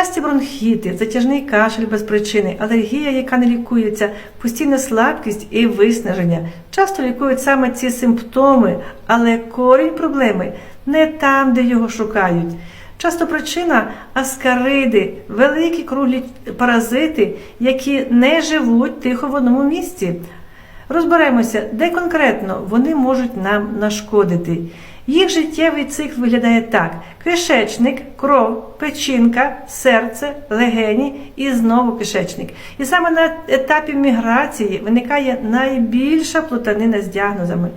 Часті бронхіти, затяжний кашель без причини, алергія, яка не лікується, постійна слабкість і виснаження. Часто лікують саме ці симптоми, але корінь проблеми не там, де його шукають. Часто причина – аскариди, великі круглі паразити, які не живуть тихо в одному місці. Розберемося, де конкретно вони можуть нам нашкодити. Їх життєвий цикл виглядає так: кишечник, кров, печінка, серце, легені і знову кишечник. І саме на етапі міграції виникає найбільша плутанина з діагнозами.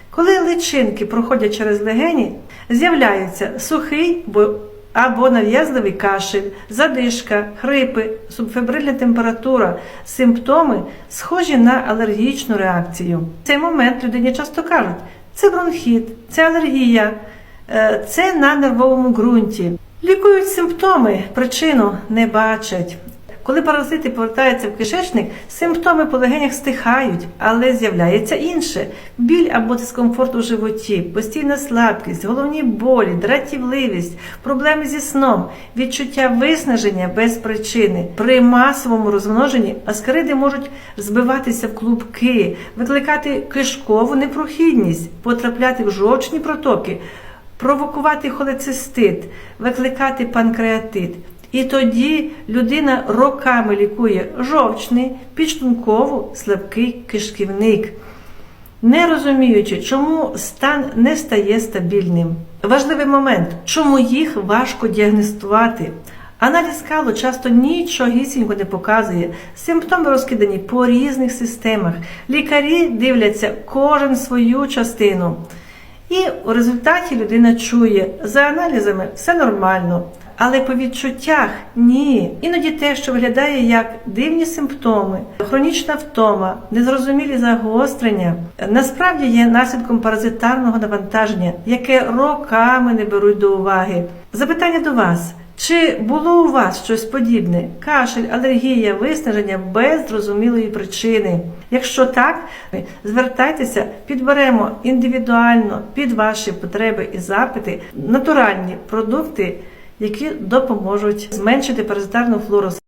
Коли личинки проходять через легені, з'являються сухий або нав'язливий кашель, задишка, хрипи, субфебрильна температура, симптоми, схожі на алергічну реакцію. В цей момент людині часто кажуть: це бронхіт, це алергія, це на нервовому ґрунті. Лікують симптоми, причину не бачать. Коли паразити повертаються в кишечник, симптоми по легенях стихають, але з'являється інше. Біль або дискомфорт у животі, постійна слабкість, головні болі, дратівливість, проблеми зі сном, відчуття виснаження без причини. При масовому розмноженні аскариди можуть збиватися в клубки, викликати кишкову непрохідність, потрапляти в жовчні протоки, провокувати холецистит, викликати панкреатит. І тоді людина роками лікує жовчний, підшлункову, слабкий кишківник, не розуміючи, чому стан не стає стабільним. Важливий момент – чому їх важко діагностувати. Аналіз калу часто нічогісінько не показує, симптоми розкидані по різних системах. Лікарі дивляться кожен свою частину. І у результаті людина чує: за аналізами все нормально. Але по відчуттях – ні. Іноді те, що виглядає як дивні симптоми, хронічна втома, незрозумілі загострення, насправді є наслідком паразитарного навантаження, яке роками не беруть до уваги. Запитання до вас. Чи було у вас щось подібне? Кашель, алергія, виснаження без зрозумілої причини? Якщо так, звертайтеся, підберемо індивідуально під ваші потреби і запити натуральні продукти, які допоможуть зменшити паразитарну флору.